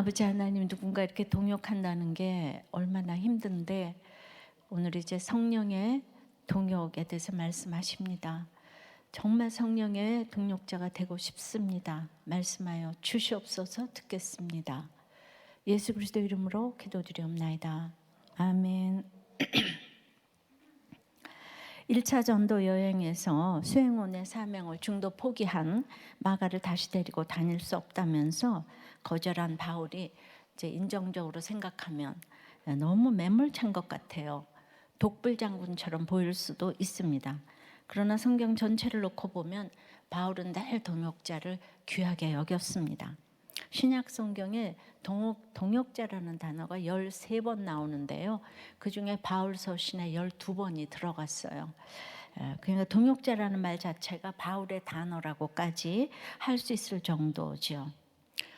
아버지 하나님, 누군가 이렇게 동역한다는 게 얼마나 힘든데 오늘 이제 성령의 동역에 대해서 말씀하십니다. 정말 성령의 동역자가 되고 싶습니다. 말씀하여 주시옵소서. 듣겠습니다. 예수 그리스도 이름으로 기도드리옵나이다. 아멘. 1차 전도 여행에서 수행원의 사명을 중도 포기한 마가를 다시 데리고 다닐 수 없다면서 거절한 바울이 이제 인정적으로 생각하면 너무 매몰찬 것 같아요. 독불 장군처럼 보일 수도 있습니다. 그러나 성경 전체를 놓고 보면 바울은 늘 동역자를 귀하게 여겼습니다. 신약 성경에 동역자라는 단어가 13번 나오는데요. 그중에 바울 서신에 12번이 들어갔어요. 그러니까 동역자라는 말 자체가 바울의 단어라고까지 할 수 있을 정도죠.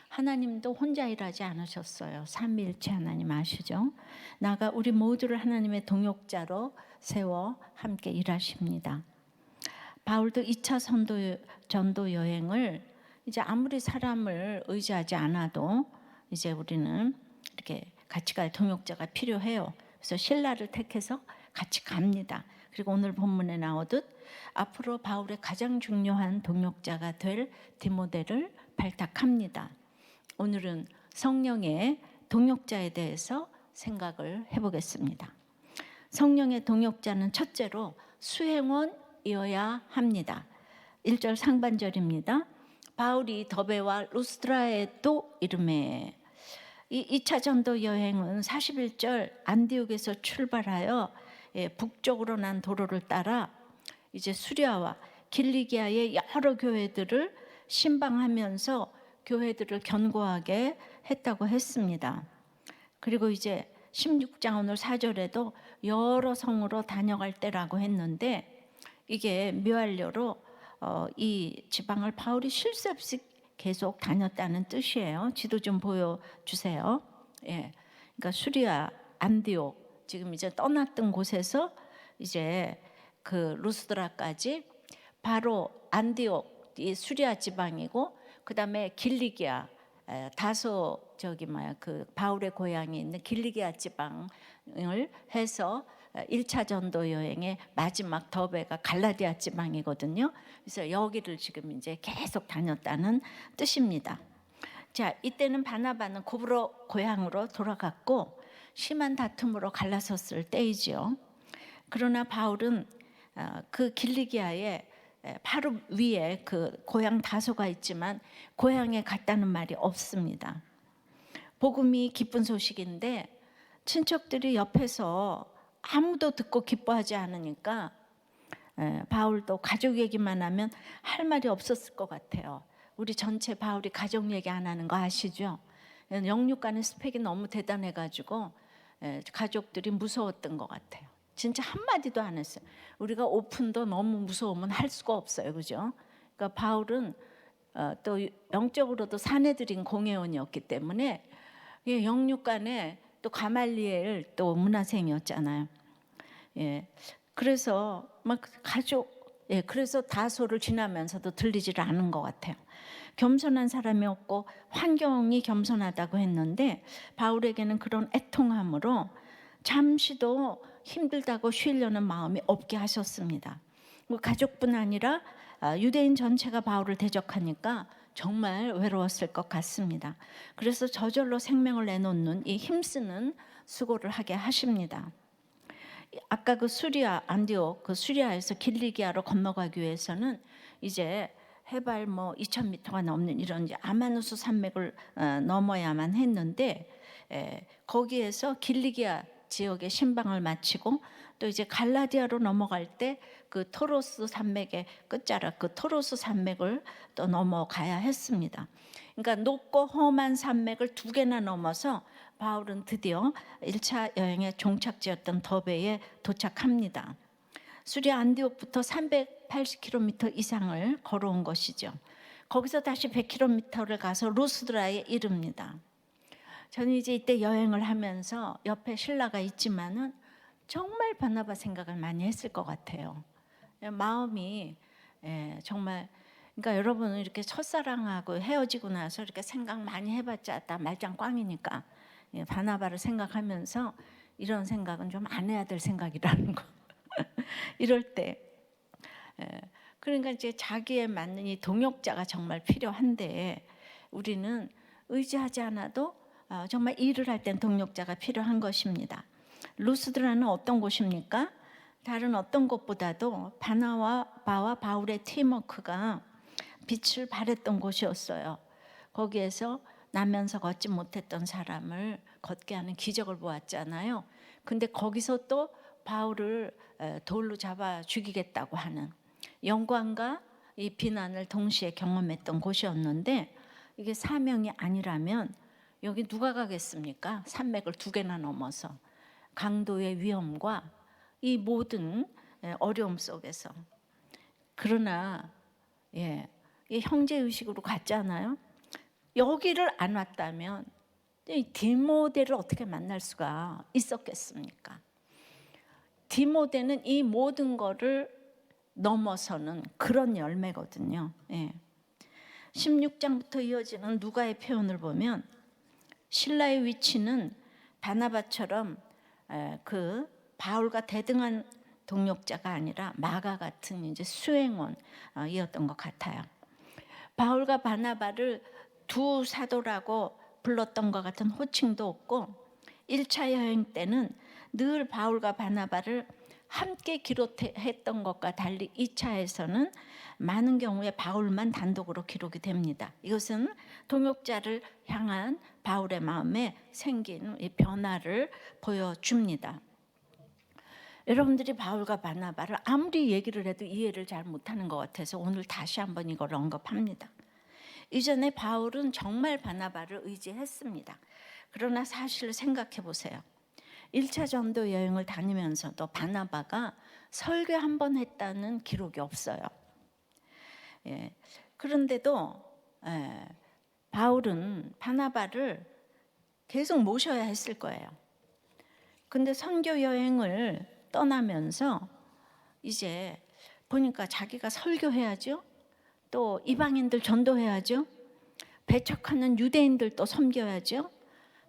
하나님도 혼자 일하지 않으셨어요. 삼위일체 하나님 아시죠? 나가 우리 모두를 하나님의 동역자로 세워 함께 일하십니다. 바울도 2차 전도 여행을 이제 아무리 사람을 의지하지 않아도 이제 우리는 이렇게 같이 갈 동역자가 필요해요. 그래서 신라를 택해서 같이 갑니다. 그리고 오늘 본문에 나오듯 앞으로 바울의 가장 중요한 동역자가 될 디모데를 발탁합니다. 오늘은 성령의 동역자에 대해서 생각을 해보겠습니다. 성령의 동역자는 첫째로 수행원이어야 합니다. 1절 상반절입니다. 바울이 더베와 루스드라에 또 이르매. 이 2차 전도 여행은 41절 안디옥에서 출발하여 북쪽으로 난 도로를 따라 이제 수리아와 길리기아의 여러 교회들을 신방하면서 교회들을 견고하게 했다고 했습니다. 그리고 이제 16장 오늘 4절에도 여러 성으로 다녀갈 때라고 했는데 이게 묘할려로 이 지방을 바울이 쉴 새 없이 계속 다녔다는 뜻이에요. 지도 좀 보여주세요. 그러니까 수리아, 안디옥 지금 이제 떠났던 곳에서 이제 그 루스드라까지 바로 안디옥 이 수리아 지방이고 그 다음에 길리기아 다소 그 바울의 고향이 있는 길리기아 지방을 해서 1차 전도 여행의 마지막 더베가 갈라디아 지방이거든요. 그래서 여기를 지금 이제 계속 다녔다는 뜻입니다. 자, 이때는 바나바는 고브로 고향으로 돌아갔고 심한 다툼으로 갈라섰을 때이지요. 그러나 바울은 그 길리기아에 바로 위에 그 고향 다소가 있지만 고향에 갔다는 말이 없습니다. 복음이 기쁜 소식인데 친척들이 옆에서 아무도 듣고 기뻐하지 않으니까 바울도 가족 얘기만 하면 할 말이 없었을 것 같아요. 우리 전체 바울이 가족 얘기 안 하는 거 아시죠? 영육간의 스펙이 너무 대단해가지고 가족들이 무서웠던 것 같아요. 진짜 한마디도 안 했어요. 우리가 오픈도 너무 무서우면 할 수가 없어요. 그죠? 그러니까 바울은 또 영적으로도 사내들인 공회원이었기 때문에 영육간에 또 가말리엘 또 문화생이었잖아요. 그래서 막 가족, 그래서 다소를 지나면서도 들리지를 않은 것 같아요. 겸손한 사람이었고 환경이 겸손하다고 했는데 바울에게는 그런 애통함으로 잠시도 힘들다고 쉬려는 마음이 없게 하셨습니다. 가족뿐 아니라 유대인 전체가 바울을 대적하니까 정말 외로웠을 것 같습니다. 그래서 저절로 생명을 내놓는 이 힘쓰는 수고를 하게 하십니다. 아까 그 수리아 안디옥 그 수리아에서 길리기아로 건너가기 위해서는 이제 해발 2,000m가 넘는 이런 이제 아마누스 산맥을 넘어야만 했는데 거기에서 길리기아 지역의 신방을 마치고 또 이제 갈라디아로 넘어갈 때 그 토로스 산맥의 끝자락 그 토로스 산맥을 또 넘어가야 했습니다. 그러니까 높고 험한 산맥을 2개나 넘어서 바울은 드디어 1차 여행의 종착지였던 더베에 도착합니다. 수리아 안디옥부터 380km 이상을 걸어온 것이죠. 거기서 다시 100km를 가서 루스드라에 이릅니다. 저는 이제 이때 여행을 하면서 옆에 신라가 있지만은 정말 바나바 생각을 많이 했을 것 같아요. 마음이 정말 그러니까 여러분은 이렇게 첫사랑하고 헤어지고 나서 이렇게 생각 많이 해봤자 다 말짱 꽝이니까 바나바를 생각하면서 이런 생각은 좀 안 해야 될 생각이라는 거. 이럴 때 그러니까 이제 자기에 맞는 이 동역자가 정말 필요한데 우리는 의지하지 않아도 정말 일을 할 땐 동역자가 필요한 것입니다. 루스드라는 어떤 곳입니까? 다른 어떤 곳보다도 바나바와 바울의 팀워크가 빛을 발했던 곳이었어요. 거기에서 나면서 걷지 못했던 사람을 걷게 하는 기적을 보았잖아요. 근데 거기서 또 바울을 돌로 잡아 죽이겠다고 하는 영광과 이 비난을 동시에 경험했던 곳이었는데 이게 사명이 아니라면 여기 누가 가겠습니까? 산맥을 2개나 넘어서 강도의 위험과 이 모든 어려움 속에서. 그러나 이 형제의식으로 갔잖아요. 여기를 안 왔다면 이 디모데를 어떻게 만날 수가 있었겠습니까? 디모데는 이 모든 거를 넘어서는 그런 열매거든요. 16장부터 이어지는 누가의 표현을 보면 신라의 위치는 바나바처럼 그 바울과 대등한 동역자가 아니라 마가 같은 이제 수행원이었던 것 같아요. 바울과 바나바를 두 사도라고 불렀던 것 같은 호칭도 없고 1차 여행 때는 늘 바울과 바나바를 함께 기록했던 것과 달리 2차에서는 많은 경우에 바울만 단독으로 기록이 됩니다. 이것은 동역자를 향한 바울의 마음에 생긴 이 변화를 보여줍니다. 여러분들이 바울과 바나바를 아무리 얘기를 해도 이해를 잘 못하는 것 같아서 오늘 다시 한번 이걸 언급합니다. 이전에 바울은 정말 바나바를 의지했습니다. 그러나 사실 생각해 보세요. 1차 전도 여행을 다니면서도 바나바가 설교 한 번 했다는 기록이 없어요. 그런데도 바울은 바나바를 계속 모셔야 했을 거예요. 근데 선교 여행을 떠나면서 이제 보니까 자기가 설교해야죠. 또 이방인들 전도해야죠. 배척하는 유대인들도 섬겨야죠.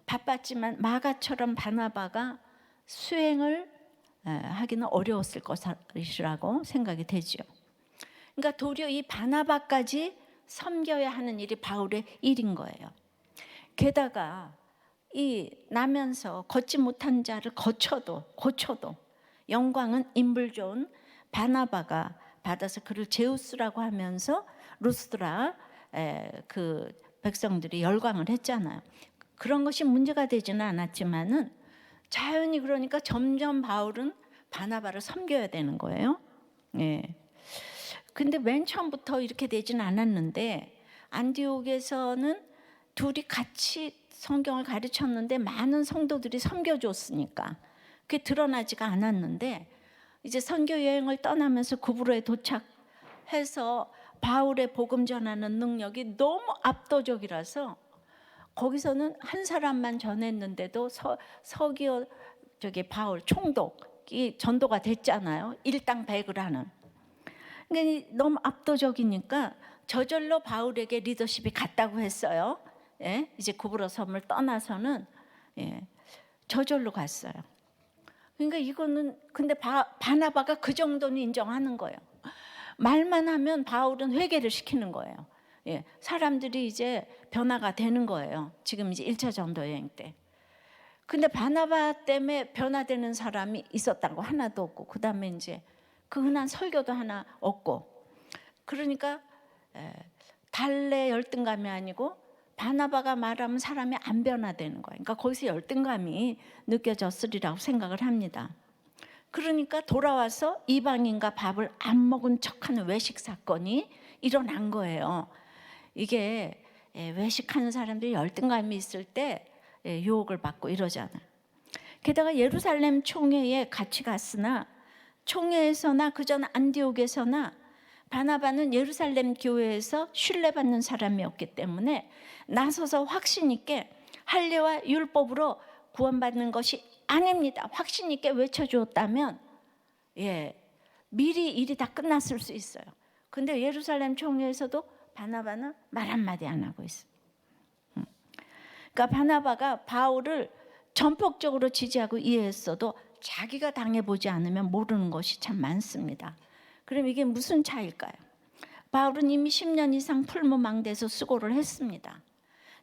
바빴지만 마가처럼 바나바가 수행을 하기는 어려웠을 것이라고 생각이 되죠. 그러니까 도리어 이 바나바까지 섬겨야 하는 일이 바울의 일인 거예요. 게다가 이 나면서 걷지 못한 자를 고쳐도 영광은 인물 좋은 바나바가 받아서 그를 제우스라고 하면서 루스드라 그 백성들이 열광을 했잖아요. 그런 것이 문제가 되지는 않았지만은 자연히 그러니까 점점 바울은 바나바를 섬겨야 되는 거예요. 근데 맨 처음부터 이렇게 되지는 않았는데 안디옥에서는 둘이 같이 성경을 가르쳤는데 많은 성도들이 섬겨줬으니까 그게 드러나지가 않았는데 이제 선교 여행을 떠나면서 구브로에 도착해서 바울의 복음 전하는 능력이 너무 압도적이라서 거기서는 한 사람만 전했는데도 서기오 바울 총독이 전도가 됐잖아요. 일당백을 하는. 그러니까 너무 압도적이니까 저절로 바울에게 리더십이 갔다고 했어요. 이제 구브로 섬을 떠나서는 저절로 갔어요. 그러니까 이거는 근데 바나바가 그 정도는 인정하는 거예요. 말만 하면 바울은 회개를 시키는 거예요. 사람들이 이제 변화가 되는 거예요. 지금 이제 1차 전도 여행 때. 근데 바나바 때문에 변화되는 사람이 있었다고 하나도 없고 그다음에 이제 그 흔한 설교도 하나 없고 그러니까 달래 열등감이 아니고 바나바가 말하면 사람이 안 변화되는 거예요. 그러니까 거기서 열등감이 느껴졌으리라고 생각을 합니다. 그러니까 돌아와서 이방인과 밥을 안 먹은 척하는 외식 사건이 일어난 거예요. 이게 외식하는 사람들이 열등감이 있을 때 유혹을 받고 이러잖아요. 게다가 예루살렘 총회에 같이 갔으나 총회에서나 그전 안디옥에서나 바나바는 예루살렘 교회에서 신뢰받는 사람이었기 때문에 나서서 확신 있게 할례와 율법으로 구원받는 것이 아닙니다. 확신 있게 외쳐주었다면 미리 일이 다 끝났을 수 있어요. 근데 예루살렘 총회에서도 바나바는 말 한마디 안 하고 있어. 그러니까 바나바가 바울을 전폭적으로 지지하고 이해했어도 자기가 당해보지 않으면 모르는 것이 참 많습니다. 그럼 이게 무슨 차이일까요? 바울은 이미 10년 이상 풀무망대에서 수고를 했습니다.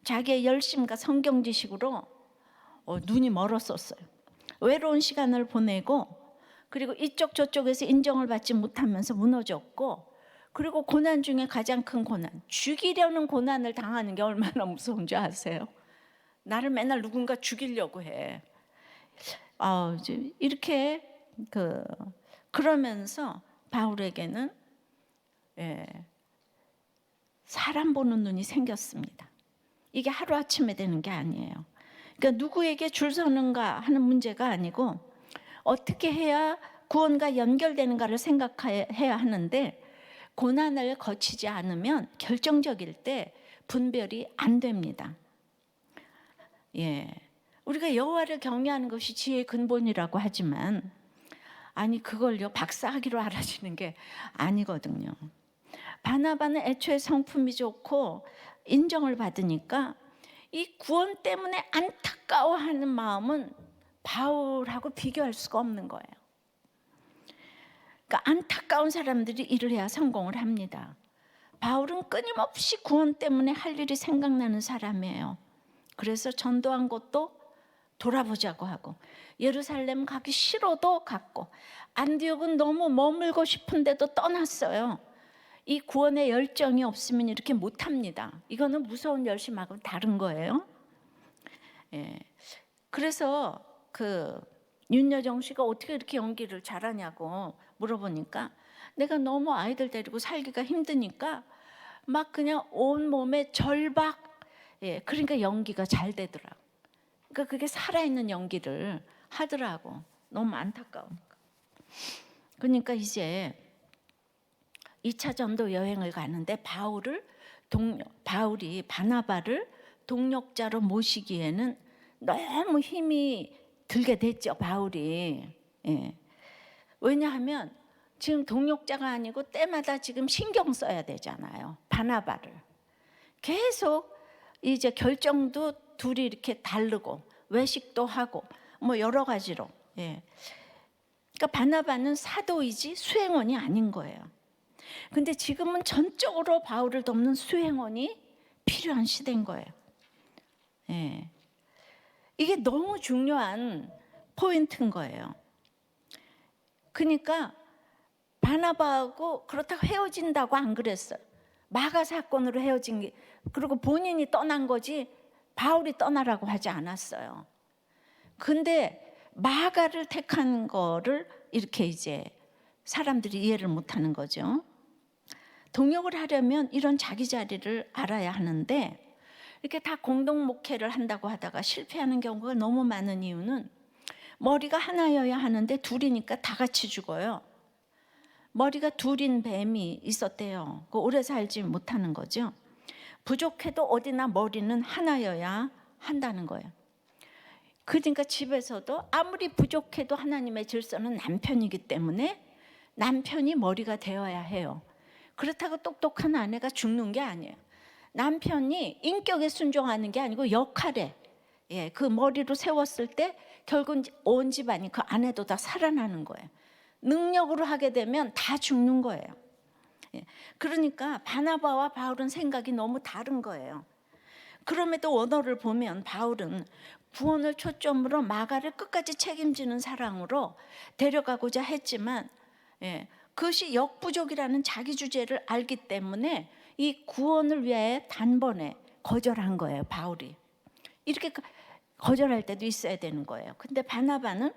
자기의 열심과 성경 지식으로 눈이 멀었었어요. 외로운 시간을 보내고, 그리고 이쪽 저쪽에서 인정을 받지 못하면서 무너졌고, 그리고 고난 중에 가장 큰 고난, 죽이려는 고난을 당하는 게 얼마나 무서운 줄 아세요? 나를 맨날 누군가 죽이려고 해. 이렇게 그러면서 바울에게는 사람 보는 눈이 생겼습니다. 이게 하루아침에 되는 게 아니에요. 그러니까 누구에게 줄 서는가 하는 문제가 아니고 어떻게 해야 구원과 연결되는가를 생각해야 하는데, 고난을 거치지 않으면 결정적일 때 분별이 안 됩니다. 우리가 여호와를 경외하는 것이 지혜의 근본이라고 하지만, 아니 그걸요 박사학위로 알아지는 게 아니거든요. 바나바는 애초에 성품이 좋고 인정을 받으니까 이 구원 때문에 안타까워하는 마음은 바울하고 비교할 수가 없는 거예요. 그러니까 안타까운 사람들이 일을 해야 성공을 합니다. 바울은 끊임없이 구원 때문에 할 일이 생각나는 사람이에요. 그래서 전도한 곳도 돌아보자고 하고, 예루살렘 가기 싫어도 갔고, 안디옥은 너무 머물고 싶은데도 떠났어요. 이 구원의 열정이 없으면 이렇게 못합니다. 이거는 무서운 열심하고 다른 거예요. 그래서 윤여정 씨가 어떻게 이렇게 연기를 잘하냐고 물어보니까, 내가 너무 아이들 데리고 살기가 힘드니까 막 그냥 온몸에 절박, 그러니까 연기가 잘 되더라고. 그러니까 그게 살아있는 연기를 하더라고. 너무 안타까우니까. 그러니까 이제 2차 전도 여행을 가는데 바울이 바나바를 동력자로 모시기에는 너무 힘이 들게 됐죠, 바울이. 왜냐하면 지금 동력자가 아니고 때마다 지금 신경 써야 되잖아요, 바나바를. 계속 이제 결정도 둘이 이렇게 다르고 외식도 하고 뭐 여러 가지로. 그러니까 바나바는 사도이지 수행원이 아닌 거예요. 근데 지금은 전적으로 바울을 돕는 수행원이 필요한 시대인 거예요. 이게 너무 중요한 포인트인 거예요. 그러니까 바나바하고 그렇다고 헤어진다고 안 그랬어요. 마가 사건으로 헤어진 게, 그리고 본인이 떠난 거지 바울이 떠나라고 하지 않았어요. 근데 마가를 택한 거를 이렇게 이제 사람들이 이해를 못하는 거죠. 동역을 하려면 이런 자기 자리를 알아야 하는데, 이렇게 다 공동 목회를 한다고 하다가 실패하는 경우가 너무 많은 이유는, 머리가 하나여야 하는데 둘이니까 다 같이 죽어요. 머리가 둘인 뱀이 있었대요. 오래 살지 못하는 거죠. 부족해도 어디나 머리는 하나여야 한다는 거예요. 그러니까 집에서도 아무리 부족해도 하나님의 질서는 남편이기 때문에 남편이 머리가 되어야 해요. 그렇다고 똑똑한 아내가 죽는 게 아니에요. 남편이 인격에 순종하는 게 아니고 역할에, 그 머리로 세웠을 때 결국 온 집안이 그 아내도 다 살아나는 거예요. 능력으로 하게 되면 다 죽는 거예요. 그러니까 바나바와 바울은 생각이 너무 다른 거예요. 그럼에도 원어를 보면 바울은 구원을 초점으로 마가를 끝까지 책임지는 사랑으로 데려가고자 했지만, 그것이 역부족이라는 자기 주제를 알기 때문에 이 구원을 위해 단번에 거절한 거예요, 바울이. 이렇게 거절할 때도 있어야 되는 거예요. 근데 바나바는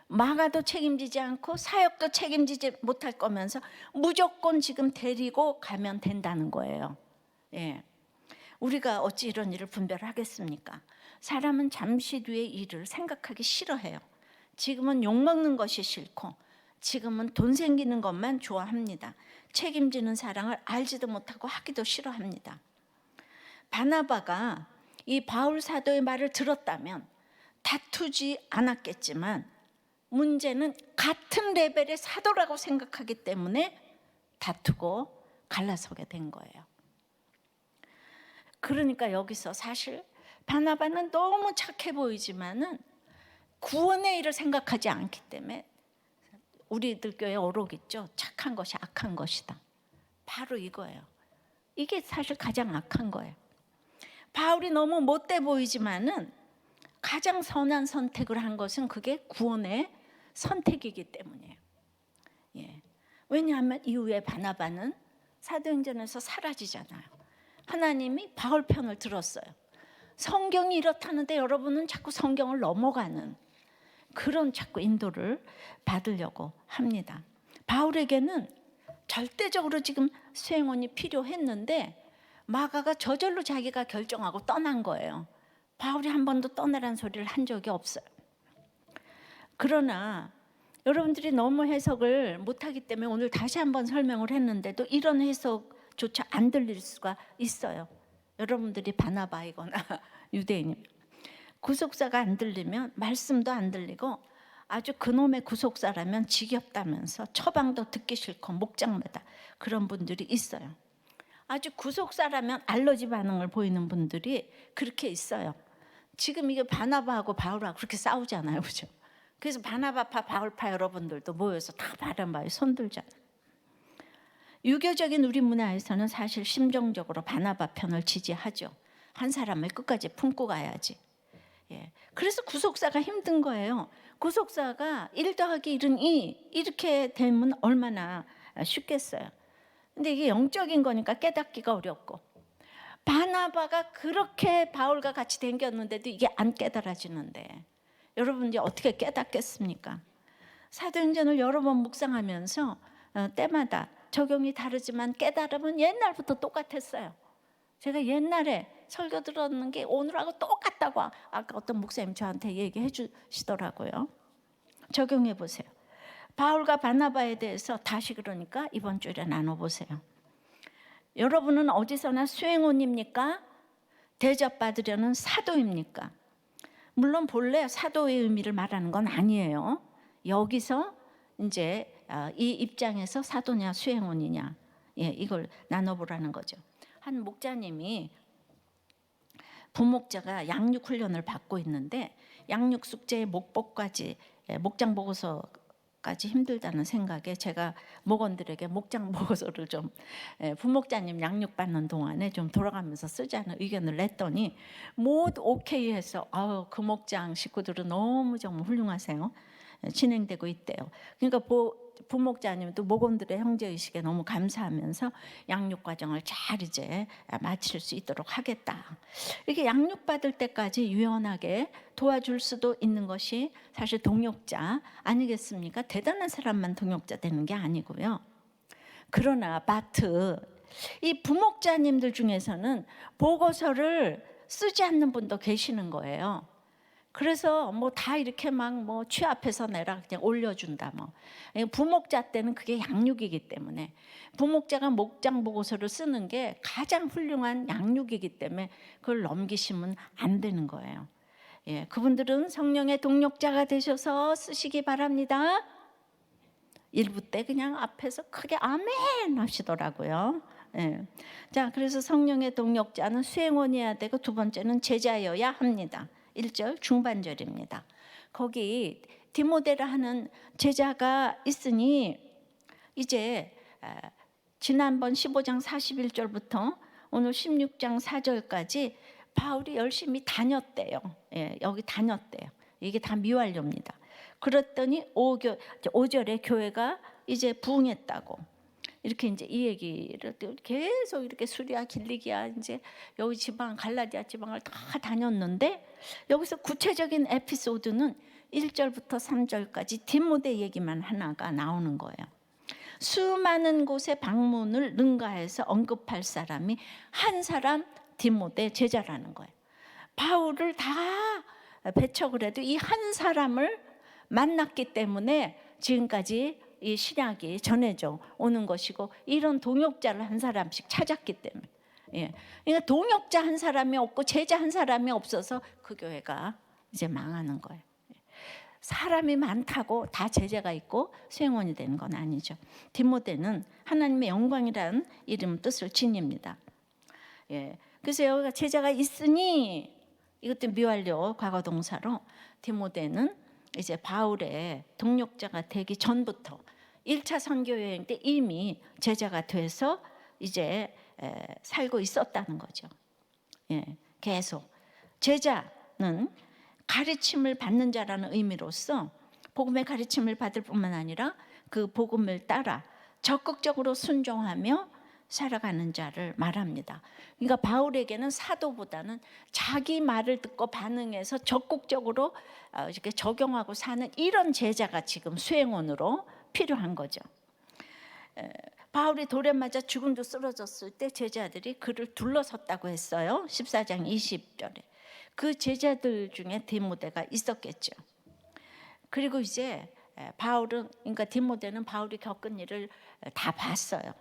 마가도 책임지지 않고 사역도 책임지지 못할 거면서 무조건 지금 데리고 가면 된다는 거예요. 우리가 어찌 이런 일을 분별하겠습니까? 사람은 잠시 뒤의 일을 생각하기 싫어해요. 지금은 욕먹는 것이 싫고, 지금은 돈 생기는 것만 좋아합니다. 책임지는 사랑을 알지도 못하고 하기도 싫어합니다. 바나바가 이 바울 사도의 말을 들었다면 다투지 않았겠지만, 문제는 같은 레벨의 사도라고 생각하기 때문에 다투고 갈라서게 된 거예요. 그러니까 여기서 사실 바나바는 너무 착해 보이지만은 구원의 일을 생각하지 않기 때문에 우리들 교회 어록 있죠. 착한 것이 악한 것이다. 바로 이거예요. 이게 사실 가장 악한 거예요. 바울이 너무 못돼 보이지만은 가장 선한 선택을 한 것은 그게 구원의 선택이기 때문이에요. 예. 왜냐하면 이후에 바나바는 사도행전에서 사라지잖아요. 하나님이 바울 편을 들었어요. 성경이 이렇다는데 여러분은 자꾸 성경을 넘어가는 그런 자꾸 인도를 받으려고 합니다. 바울에게는 절대적으로 지금 수행원이 필요했는데 마가가 저절로 자기가 결정하고 떠난 거예요. 바울이 한 번도 떠나라는 소리를 한 적이 없어요. 그러나 여러분들이 너무 해석을 못하기 때문에 오늘 다시 한번 설명을 했는데도 이런 해석조차 안 들릴 수가 있어요. 여러분들이 바나바이거나 유대인이면 구속사가 안 들리면 말씀도 안 들리고 아주 그놈의 구속사라면 지겹다면서 처방도 듣기 싫고 목장마다 그런 분들이 있어요. 아주 구속사라면 알러지 반응을 보이는 분들이 그렇게 있어요. 지금 이게 바나바하고 바울하고 그렇게 싸우잖아요, 그죠? 그래서 바나바파 바울파 여러분들도 모여서 다 바나바에 손들잖아요. 유교적인 우리 문화에서는 사실 심정적으로 바나바 편을 지지하죠. 한 사람을 끝까지 품고 가야지. 예. 그래서 구속사가 힘든 거예요. 구속사가 1 더하기 1은 2 이렇게 되면 얼마나 쉽겠어요. 근데 이게 영적인 거니까 깨닫기가 어렵고 바나바가 그렇게 바울과 같이 댕겼는데도 이게 안 깨달아지는데 여러분 이제 어떻게 깨닫겠습니까? 사도행전을 여러 번 묵상하면서 때마다 적용이 다르지만 깨달음은 옛날부터 똑같았어요. 제가 옛날에 설교 들었는 게 오늘하고 똑같다고 아까 어떤 목사님 저한테 얘기해 주시더라고요. 적용해 보세요. 바울과 바나바에 대해서 다시 그러니까 이번 주에 나눠보세요. 여러분은 어디서나 수행원입니까? 대접받으려는 사도입니까? 물론 본래 사도의 의미를 말하는 건 아니에요. 여기서 이제 이 입장에서 사도냐 수행원이냐 이걸 나눠보라는 거죠. 한 목자님이 부목자가 양육 훈련을 받고 있는데 양육 숙제의 목복까지 목장 보고서까지 힘들다는 생각에 제가 목원들에게 목장 보고서를 좀 부목자님 양육 받는 동안에 좀 돌아가면서 쓰자는 의견을 냈더니 모두 오케이 해서 그 목장 식구들은 너무 정말 훌륭하세요. 진행되고 있대요. 그러니까 부목자님도 목원들의 형제의식에 너무 감사하면서 양육 과정을 잘 이제 마칠 수 있도록 하겠다. 이렇게 양육받을 때까지 유연하게 도와줄 수도 있는 것이 사실 동역자 아니겠습니까? 대단한 사람만 동역자 되는 게 아니고요. 그러나 이 부목자님들 중에서는 보고서를 쓰지 않는 분도 계시는 거예요. 그래서 뭐 다 이렇게 막 뭐 취합해서 내라 그냥 올려준다 뭐. 부목자 때는 그게 양육이기 때문에 부목자가 목장 보고서를 쓰는 게 가장 훌륭한 양육이기 때문에 그걸 넘기시면 안 되는 거예요. 예, 그분들은 성령의 동역자가 되셔서 쓰시기 바랍니다. 1부 때 그냥 앞에서 크게 아멘 하시더라고요. 예. 자, 그래서 성령의 동역자는 수행원이어야 되고 두 번째는 제자여야 합니다. 1절 중반절입니다. 거기 디모데라 하는 제자가 있으니 이제 지난번 15장 41절부터 오늘 16장 4절까지 바울이 열심히 다녔대요. 예, 여기 다녔대요. 이게 다 미완료입니다. 그랬더니 5절에 교회가 이제 부흥했다고. 이렇게 이제 이 얘기를 계속 이렇게 수리아, 길리기아 이제 여기 지방 갈라디아 지방을 다 다녔는데 여기서 구체적인 에피소드는 1절부터 3절까지 디모데 얘기만 하나가 나오는 거예요. 수많은 곳에 방문을 능가해서 언급할 사람이 한 사람 디모데 제자라는 거예요. 바울을 다 배척을 해도 이 한 사람을 만났기 때문에 지금까지 이 신약이 전해져 오는 것이고 이런 동역자를 한 사람씩 찾았기 때문에 그러니까 동역자 한 사람이 없고 제자 한 사람이 없어서 그 교회가 이제 망하는 거예요. 사람이 많다고 다 제자가 있고 수행원이 되는 건 아니죠. 디모데는 하나님의 영광이라는 이름 뜻을 지닙니다. 예, 그래서 여기가 제자가 있으니, 이것도 미완료 과거 동사로, 디모데는 이제 바울의 동력자가 되기 전부터 1차 선교 여행 때 이미 제자가 돼서 이제 살고 있었다는 거죠. 예, 계속 제자는 가르침을 받는 자라는 의미로서 복음의 가르침을 받을 뿐만 아니라 그 복음을 따라 적극적으로 순종하며 살아가는 자를 말합니다. 그러니까 바울에게는 사도보다는 자기 말을 듣고 반응해서 적극적으로 이렇게 적용하고 사는 이런 제자가 지금 수행원으로 필요한 거죠. 바울이 돌에 맞아 죽음도 쓰러졌을 때 제자들이 그를 둘러섰다고 했어요. 14장 20절에. 그 제자들 중에 디모데가 있었겠죠. 그리고 이제 바울은, 그러니까 디모데는 바울이 겪은 일을 다 봤어요.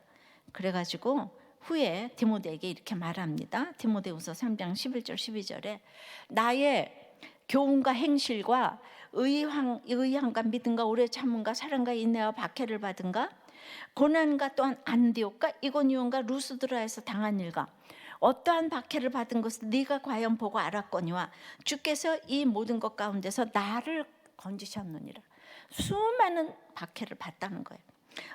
그래가지고 후에 디모데에게 이렇게 말합니다. 디모데후서 3장 11절 12절에 나의 교훈과 행실과 의함과 믿음과 오래 참음과 사랑과 인내와 박해를 받은가, 고난과 또한 안디옥과 이고니온과 루스드라에서 당한 일과 어떠한 박해를 받은 것을 네가 과연 보고 알았거니와 주께서 이 모든 것 가운데서 나를 건지셨느니라. 수많은 박해를 받다는 거예요.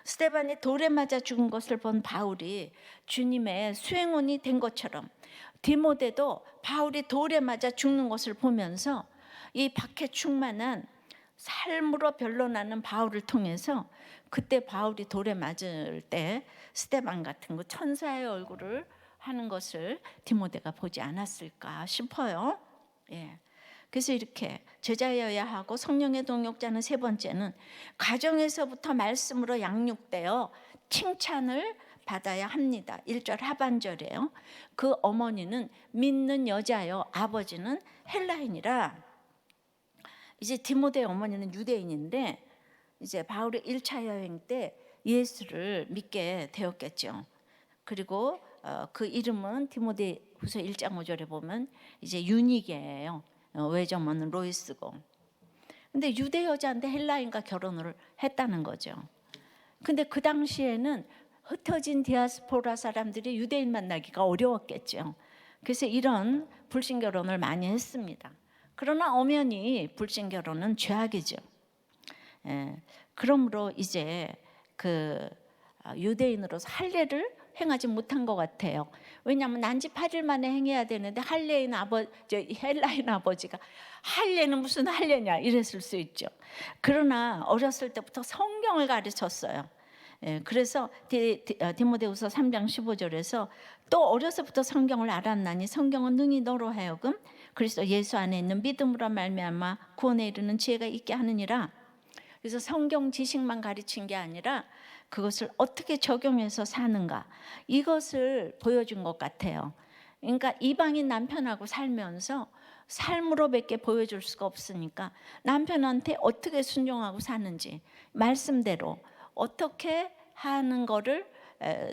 스데반이 돌에 맞아 죽은 것을 본 바울이 주님의 수행원이 된 것처럼 디모데도 바울이 돌에 맞아 죽는 것을 보면서 이 박해 충만한 삶으로 변론하는 바울을 통해서, 그때 바울이 돌에 맞을 때 스데반 같은 거 천사의 얼굴을 하는 것을 디모데가 보지 않았을까 싶어요. 예. 그래서 이렇게 제자여야 하고 성령의 동역자는 세 번째는 가정에서부터 말씀으로 양육되어 칭찬을 받아야 합니다. 1절 하반절이에요. 그 어머니는 믿는 여자요 아버지는 헬라인이라. 이제 디모데의 어머니는 유대인인데 이제 바울의 1차 여행 때 예수를 믿게 되었겠죠. 그리고 그 이름은 디모데후서 1장 5절에 보면 이제 유니게예요. 외조모는 로이스고. 근데 유대 여자인데 헬라인과 결혼을 했다는 거죠. 근데 그 당시에는 흩어진 디아스포라 사람들이 유대인 만나기가 어려웠겠죠. 그래서 이런 불신 결혼을 많이 했습니다. 그러나 엄연히 불신 결혼은 죄악이죠. 그러므로 이제 그 유대인으로서 할례를 행하지 못한 것 같아요. 왜냐하면 난지 8일 만에 행해야 되는데 헬라인 아버지가 할례는 무슨 할례냐 이랬을 수 있죠. 그러나 어렸을 때부터 성경을 가르쳤어요. 그래서 디모데후서 3장 15절에서 또 어려서부터 성경을 알았나니 성경은 능히 너로 하여금 그리스도 예수 안에 있는 믿음으로 말미암아 구원에 이르는 지혜가 있게 하느니라. 그래서 성경 지식만 가르친 게 아니라 그것을 어떻게 적용해서 사는가, 이것을 보여준 것 같아요. 그러니까 이방인 남편하고 살면서 삶으로밖에 보여줄 수가 없으니까 남편한테 어떻게 순종하고 사는지, 말씀대로 어떻게 하는 거를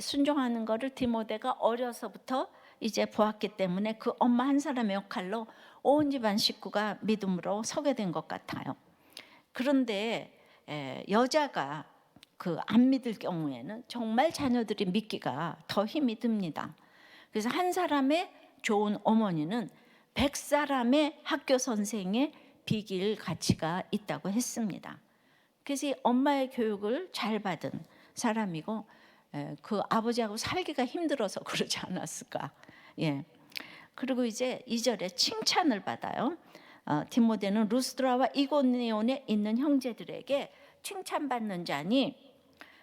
순종하는 거를 디모데가 어려서부터 이제 보았기 때문에 그 엄마 한 사람의 역할로 온 집안 식구가 믿음으로 서게 된 것 같아요. 그런데 여자가 그 안 믿을 경우에는 정말 자녀들이 믿기가 더 힘이 듭니다. 그래서 한 사람의 좋은 어머니는 100사람의 학교 선생의 비길 가치가 있다고 했습니다. 그래서 이 엄마의 교육을 잘 받은 사람이고 그 아버지하고 살기가 힘들어서 그러지 않았을까. 예. 그리고 이제 2절에 칭찬을 받아요. 디모데는 루스드라와 이고니온에 있는 형제들에게 칭찬받는 자니,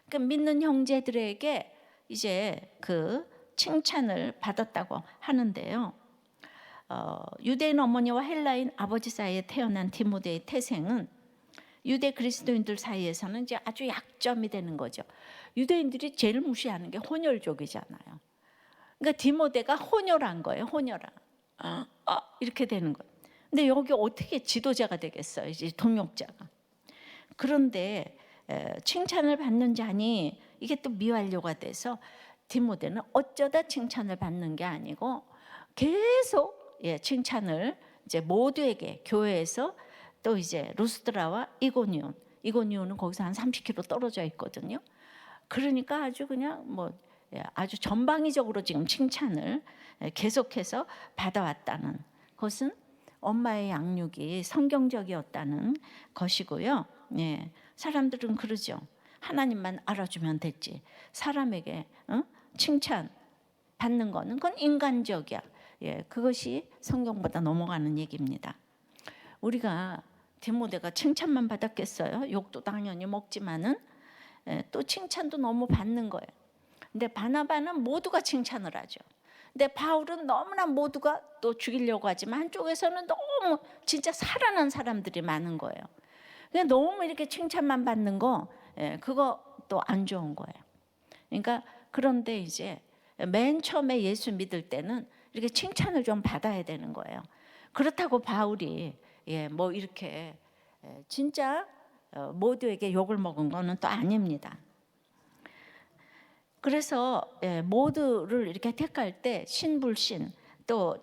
그 믿는 형제들에게 이제 그 칭찬을 받았다고 하는데요. 유대인 어머니와 헬라인 아버지 사이에 태어난 디모데의 태생은 유대 그리스도인들 사이에서는 이제 아주 약점이 되는 거죠. 유대인들이 제일 무시하는 게 혼혈족이잖아요. 그러니까 디모데가 혼혈한 거예요. 혼혈한. 이렇게 되는 거예요. 근데 여기 어떻게 지도자가 되겠어요? 이제 동역자가. 그런데 칭찬을 받는 자니, 이게 또 미완료가 돼서 디모데는 어쩌다 칭찬을 받는 게 아니고 계속 칭찬을 이제 모두에게 교회에서 또 이제 루스드라와 이고니온은 거기서 한 30km 떨어져 있거든요. 그러니까 아주 그냥 아주 전방위적으로 지금 칭찬을 계속해서 받아왔다는 것은 엄마의 양육이 성경적이었다는 것이고요. 예, 사람들은 그러죠. 하나님만 알아주면 됐지. 사람에게 칭찬 받는 거는 그건 인간적이야. 예, 그것이 성경보다 넘어가는 얘기입니다. 우리가 디모데가 칭찬만 받았겠어요? 욕도 당연히 먹지만은 또 칭찬도 너무 받는 거예요. 근데 바나바는 모두가 칭찬을 하죠. 근데 바울은 너무나 모두가 또 죽이려고 하지만 한쪽에서는 너무 진짜 살아난 사람들이 많은 거예요. 그냥 너무 이렇게 칭찬만 받는 거, 그거 또 안 좋은 거예요. 그러니까 그런데 이제 맨 처음에 예수 믿을 때는 이렇게 칭찬을 좀 받아야 되는 거예요. 그렇다고 바울이 이렇게 진짜 모두에게 욕을 먹은 거는 또 아닙니다. 그래서 모두를 이렇게 택할 때 신불신 또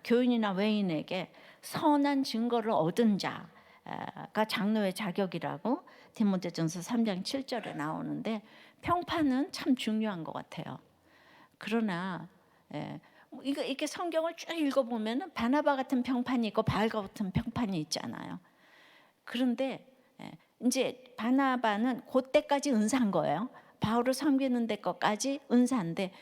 교인이나 외인에게 선한 증거를 얻은 자가 장로의 자격이라고 디모데전서 3장 7절에 나오는데 평판은 참 중요한 것 같아요. 그러나 이렇게 성경을 쭉 읽어보면 바나바 같은 평판이 있고 바울 같은 평판이 있잖아요. 그런데 이제 바나바는 그때까지 은사한 거예요. 바울을 섬기는 데까지 은사인데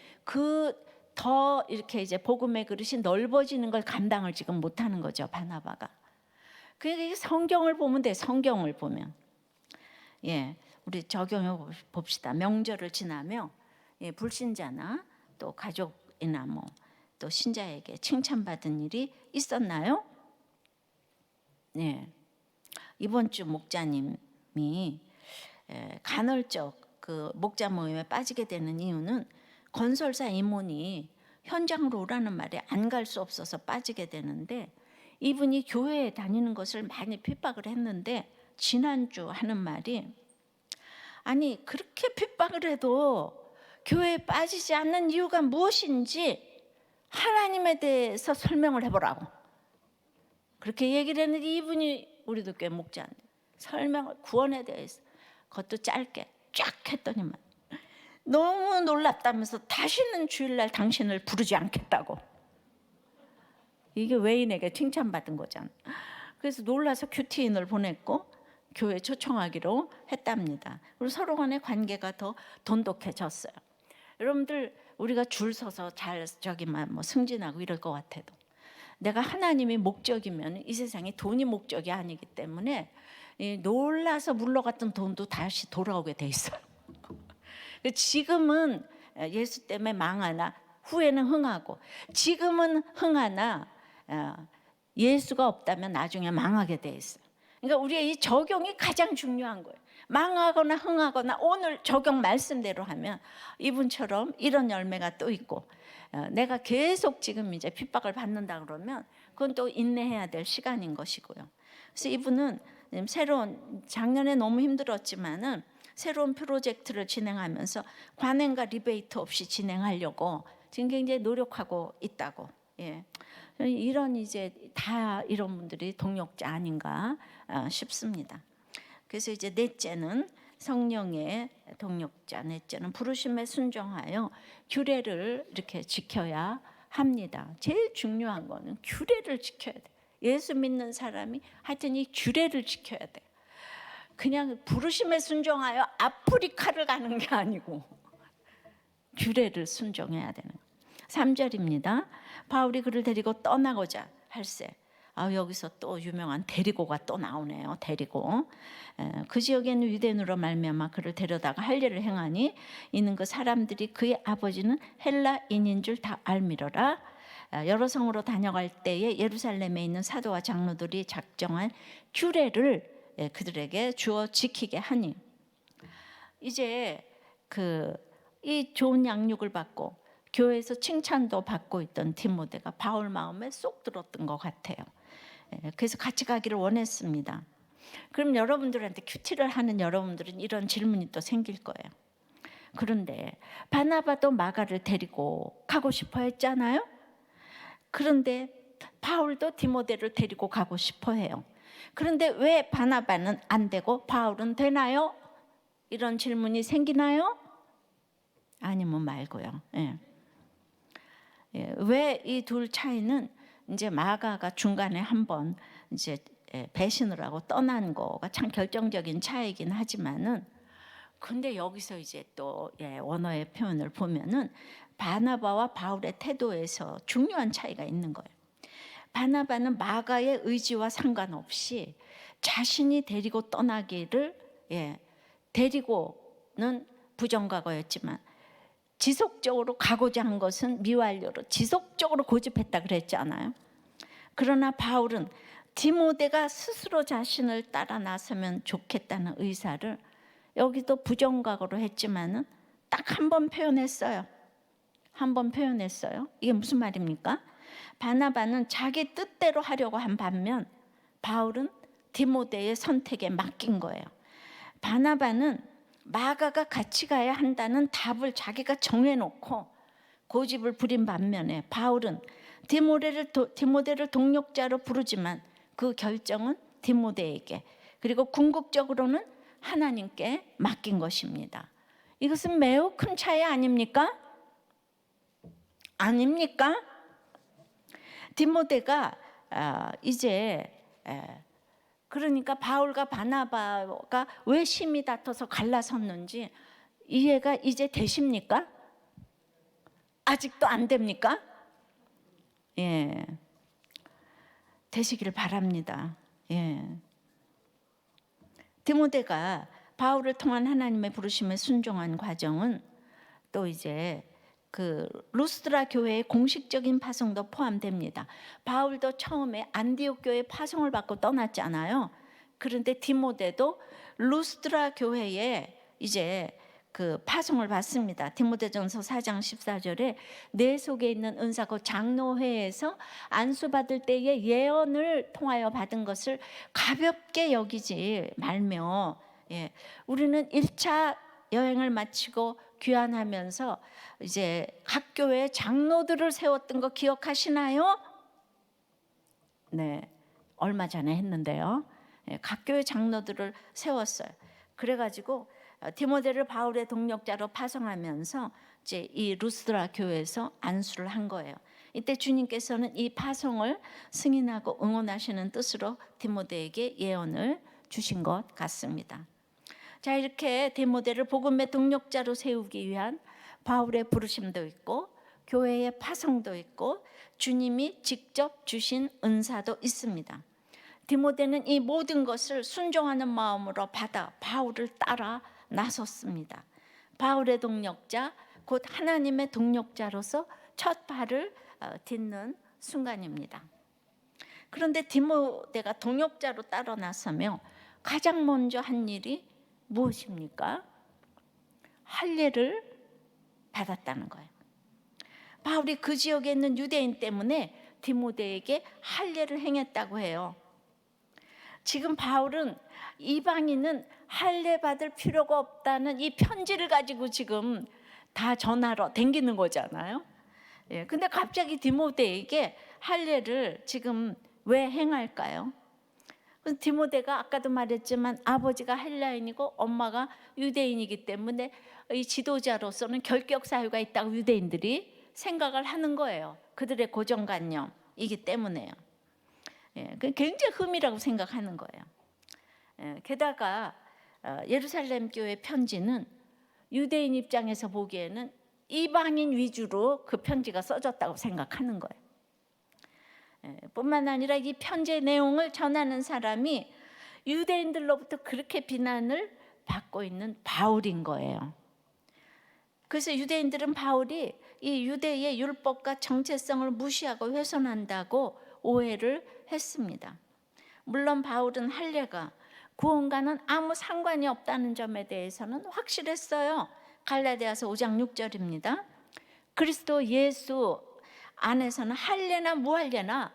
더 이렇게 이제 복음의 그릇이 넓어지는 걸 감당을 지금 못하는 거죠, 바나바가. 그러니까 성경을 보면 돼. 성경을 보면 우리 적용해 봅시다. 명절을 지나며 불신자나 또 가족이나 또 신자에게 칭찬받은 일이 있었나요? 이번 주 목자님이 간헐적 그 목자 모임에 빠지게 되는 이유는 건설사 임원이 현장으로 오라는 말에 안 갈 수 없어서 빠지게 되는데, 이분이 교회에 다니는 것을 많이 핍박을 했는데 지난주 하는 말이, 아니 그렇게 핍박을 해도 교회에 빠지지 않는 이유가 무엇인지 하나님에 대해서 설명을 해보라고 그렇게 얘기를 했는데, 이분이 우리도 꽤 목자인데 설명을 구원에 대해서 그것도 짧게 쫙 했더니만 너무 놀랍다면서 다시는 주일날 당신을 부르지 않겠다고. 이게 외인에게 칭찬받은 거잖아. 그래서 놀라서 큐티인을 보냈고 교회 초청하기로 했답니다. 그리고 서로 간의 관계가 더 돈독해졌어요. 여러분들, 우리가 줄 서서 잘 승진하고 이럴 것 같아도 내가 하나님이 목적이면 이 세상에 돈이 목적이 아니기 때문에 놀라서 물러갔던 돈도 다시 돌아오게 돼 있어요. 지금은 예수 때문에 망하나 후에는 흥하고, 지금은 흥하나 예수가 없다면 나중에 망하게 돼 있어요. 그러니까 우리의 이 적용이 가장 중요한 거예요. 망하거나 흥하거나 오늘 적용 말씀대로 하면 이분처럼 이런 열매가 또 있고, 내가 계속 지금 이제 핍박을 받는다 그러면 그건 또 인내해야 될 시간인 것이고요. 그래서 이분은 작년에 너무 힘들었지만은 새로운 프로젝트를 진행하면서 관행과 리베이트 없이 진행하려고 지금 굉장히 노력하고 있다고. 이런 이제 다 이런 분들이 동력자 아닌가 싶습니다. 그래서 이제 넷째는 성령의 동력자, 넷째는 부르심에 순종하여 규례를 이렇게 지켜야 합니다. 제일 중요한 거는 규례를 지켜야 돼. 예수 믿는 사람이 하여튼 이 규례를 지켜야 돼. 그냥 부르심에 순종하여 아프리카를 가는 게 아니고 규례를 순종해야 되는. 3절입니다. 바울이 그를 데리고 떠나고자 할세. 여기서 또 유명한 데리고가 또 나오네요. 데리고. 그 지역에는 유대인으로 말미암아 그를 데려다가 할 일을 행하니 이는 그 사람들이 그의 아버지는 헬라인인 줄 다 알미러라. 여러 성으로 다녀갈 때에 예루살렘에 있는 사도와 장로들이 작정한 규례를 그들에게 주어 지키게 하니, 이제 이 좋은 양육을 받고 교회에서 칭찬도 받고 있던 디모데가 바울 마음에 쏙 들었던 것 같아요. 그래서 같이 가기를 원했습니다. 그럼 여러분들한테 큐티를 하는 여러분들은 이런 질문이 또 생길 거예요. 그런데 바나바도 마가를 데리고 가고 싶어 했잖아요. 그런데 바울도 디모데를 데리고 가고 싶어 해요. 그런데 왜 바나바는 안 되고 바울은 되나요? 이런 질문이 생기나요? 아니면 말고요. 예. 예. 왜 이 둘 차이는 이제 마가가 중간에 한번 이제 배신을 하고 떠난 거가 참 결정적인 차이긴 하지만은, 근데 여기서 이제 또 원어의 표현을 보면은 바나바와 바울의 태도에서 중요한 차이가 있는 거예요. 바나바는 마가의 의지와 상관없이 자신이 데리고 떠나기를, 데리고는 부정과거였지만 지속적으로 가고자 한 것은 미완료로 지속적으로 고집했다 그랬잖아요. 그러나 바울은 디모데가 스스로 자신을 따라 나서면 좋겠다는 의사를 여기도 부정각오로 했지만은 딱 한 번 표현했어요. 한 번 표현했어요. 이게 무슨 말입니까? 바나바는 자기 뜻대로 하려고 한 반면 바울은 디모데의 선택에 맡긴 거예요. 바나바는 마가가 같이 가야 한다는 답을 자기가 정해놓고 고집을 부린 반면에 바울은 디모데를 동력자로 부르지만 그 결정은 디모데에게, 그리고 궁극적으로는 하나님께 맡긴 것입니다. 이것은 매우 큰 차이 아닙니까? 아닙니까? 디모데가 이제 그러니까 바울과 바나바가 왜 심히 다퉈서 갈라섰는지 이해가 이제 되십니까? 아직도 안 됩니까? 예, 되시기를 바랍니다. 예. 디모데가 바울을 통한 하나님의 부르심에 순종한 과정은 또 이제 그 루스드라 교회의 공식적인 파송도 포함됩니다. 바울도 처음에 안디옥 교회 파송을 받고 떠났잖아요. 그런데 디모데도 루스드라 교회에 이제 그 파송을 받습니다. 디모데전서 4장 14절에 내 속에 있는 은사 곧 장로회에서 안수받을 때의 예언을 통하여 받은 것을 가볍게 여기지 말며, 우리는 1차 여행을 마치고 귀환하면서 이제 각 교회 장로들을 세웠던 거 기억하시나요? 네, 얼마 전에 했는데요. 각 교회 장로들을 세웠어요. 그래가지고 디모데를 바울의 동력자로 파송하면서 이제 이 루스드라 교회에서 안수를 한 거예요. 이때 주님께서는 이 파송을 승인하고 응원하시는 뜻으로 디모데에게 예언을 주신 것 같습니다. 자, 이렇게 디모데를 복음의 동력자로 세우기 위한 바울의 부르심도 있고 교회의 파송도 있고 주님이 직접 주신 은사도 있습니다. 디모데는 이 모든 것을 순종하는 마음으로 받아 바울을 따라 나섰습니다. 바울의 동력자, 곧 하나님의 동력자로서 첫 발을 딛는 순간입니다. 그런데 디모데가 동력자로 따라 나서며 가장 먼저 한 일이 무엇입니까? 할례를 받았다는 거예요. 바울이 그 지역에 있는 유대인 때문에 디모데에게 할례를 행했다고 해요. 지금 바울은 이방인은 할례 받을 필요가 없다는 이 편지를 가지고 지금 다 전하러 댕기는 거잖아요. 근데 갑자기 디모데에게 할례를 지금 왜 행할까요? 디모데가 아까도 말했지만 아버지가 헬라인이고 엄마가 유대인이기 때문에 이 지도자로서는 결격 사유가 있다고 유대인들이 생각을 하는 거예요. 그들의 고정관념이기 때문에요. 굉장히 흠이라고 생각하는 거예요. 게다가 예루살렘 교회 편지는 유대인 입장에서 보기에는 이방인 위주로 그 편지가 써졌다고 생각하는 거예요. 뿐만 아니라 이 편지의 내용을 전하는 사람이 유대인들로부터 그렇게 비난을 받고 있는 바울인 거예요. 그래서 유대인들은 바울이 이 유대의 율법과 정체성을 무시하고 훼손한다고 오해를 했습니다. 물론 바울은 할례가 구원과는 아무 상관이 없다는 점에 대해서는 확실했어요. 갈라디아서 5장 6절입니다. 그리스도 예수 안에서는 할례나 무할례나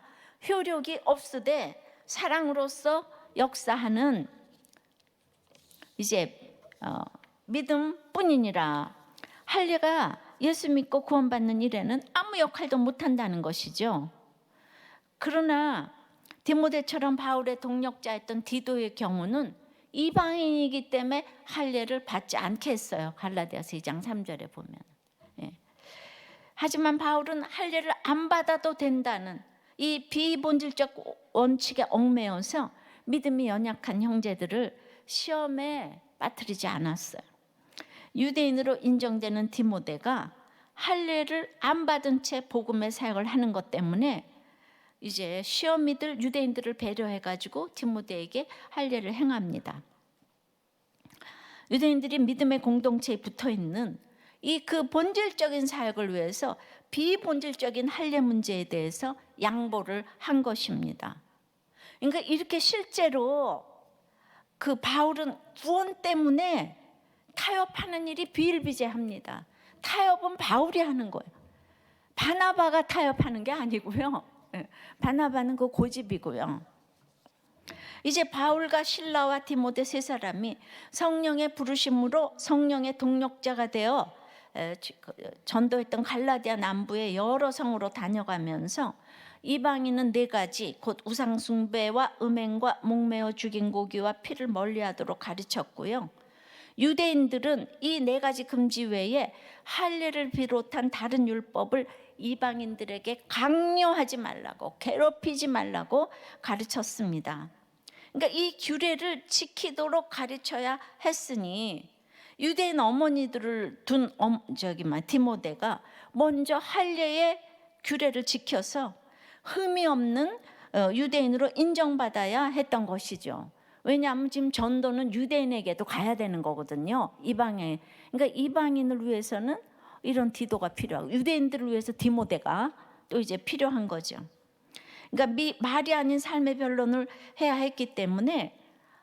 효력이 없으되 사랑으로서 역사하는 이제 믿음뿐이니라. 할례가 예수 믿고 구원받는 일에는 아무 역할도 못한다는 것이죠. 그러나 디모데처럼 바울의 동력자였던 디도의 경우는 이방인이기 때문에 할례를 받지 않게 했어요. 갈라디아서 2장 3절에 보면. 예. 하지만 바울은 할례를 안 받아도 된다는 이 비본질적 원칙에 얽매여서 믿음이 연약한 형제들을 시험에 빠뜨리지 않았어요. 유대인으로 인정되는 디모데가 할례를 안 받은 채 복음의 사역을 하는 것 때문에 이제 시험이들 유대인들을 배려해가지고 디모데에게 할례를 행합니다. 유대인들이 믿음의 공동체에 붙어있는 이 그 본질적인 사역을 위해서 비본질적인 할례 문제에 대해서 양보를 한 것입니다. 그러니까 이렇게 실제로 그 바울은 구원 때문에 타협하는 일이 비일비재합니다. 타협은 바울이 하는 거예요. 바나바가 타협하는 게 아니고요. 바나바는 그 고집이고요. 이제 바울과 실라와 디모데 세 사람이 성령의 부르심으로 성령의 동력자가 되어 전도했던 갈라디아 남부의 여러 성으로 다녀가면서 이방인은 4가지 곧 우상숭배와 음행과 목매어 죽인 고기와 피를 멀리하도록 가르쳤고요. 유대인들은 이 4가지 금지 외에 할례를 비롯한 다른 율법을 이방인들에게 강요하지 말라고, 괴롭히지 말라고 가르쳤습니다. 그러니까 이 규례를 지키도록 가르쳐야 했으니 유대인 어머니들을 둔 디모데가 먼저 할례의 규례를 지켜서 흠이 없는 유대인으로 인정받아야 했던 것이죠. 왜냐하면 지금 전도는 유대인에게도 가야 되는 거거든요. 이방인. 그러니까 이방인을 위해서는 이런 디도가 필요하고 유대인들을 위해서 디모데가 또 이제 필요한 거죠. 그러니까 말이 아닌 삶의 변론을 해야 했기 때문에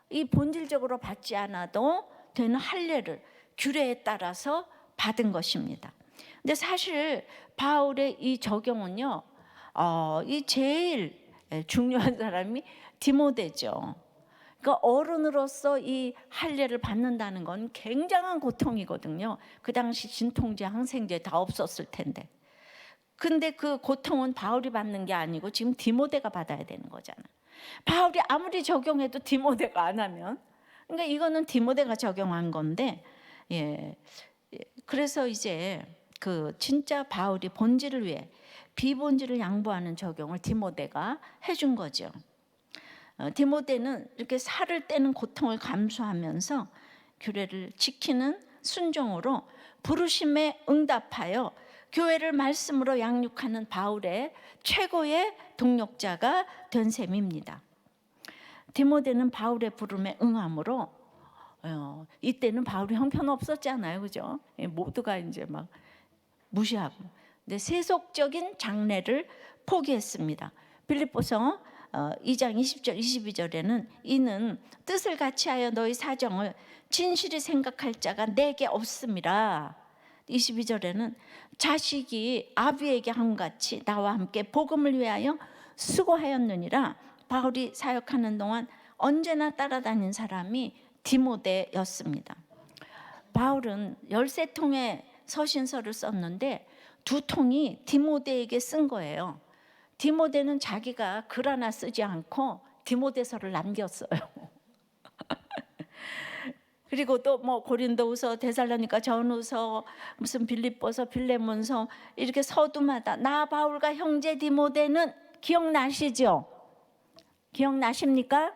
이 본질적으로 받지 않아도 되는 할례를 규례에 따라서 받은 것입니다. 근데 사실 바울의 이 적용은요, 이 제일 중요한 사람이 디모데죠. 그러니까 어른으로서 이 할례를 받는다는 건 굉장한 고통이거든요. 그 당시 진통제, 항생제 다 없었을 텐데. 근데 그 고통은 바울이 받는 게 아니고 지금 디모데가 받아야 되는 거잖아요. 바울이 아무리 적용해도 디모데가 안 하면, 그러니까 이거는 디모데가 적용한 건데, 그래서 이제 그 진짜 바울이 본질을 위해 비본질을 양보하는 적용을 디모데가 해준 거죠. 디모데는 이렇게 살을 떼는 고통을 감수하면서 규례를 지키는 순종으로 부르심에 응답하여 교회를 말씀으로 양육하는 바울의 최고의 동력자가 된 셈입니다. 디모데는 바울의 부름에 응함으로 이때는 바울이 형편없었잖아요, 그죠? 모두가 이제 막 무시하고, 근데 세속적인 장래를 포기했습니다. 빌립보서 2장 20절 22절에는 이는 뜻을 같이하여 너희 사정을 진실히 생각할 자가 내게 없음이라. 22절에는 자식이 아비에게 함같이 나와 함께 복음을 위하여 수고하였느니라. 바울이 사역하는 동안 언제나 따라다닌 사람이 디모데였습니다. 바울은 13통의 서신서를 썼는데 2통이 디모데에게 쓴 거예요. 디모데는 자기가 글 하나 쓰지 않고 디모데서를 남겼어요. 그리고 또 뭐 고린도후서, 데살로니가 전후서, 무슨 빌립보서, 빌레몬서 이렇게 서두마다 나 바울과 형제 디모데는 기억나시죠? 기억나십니까?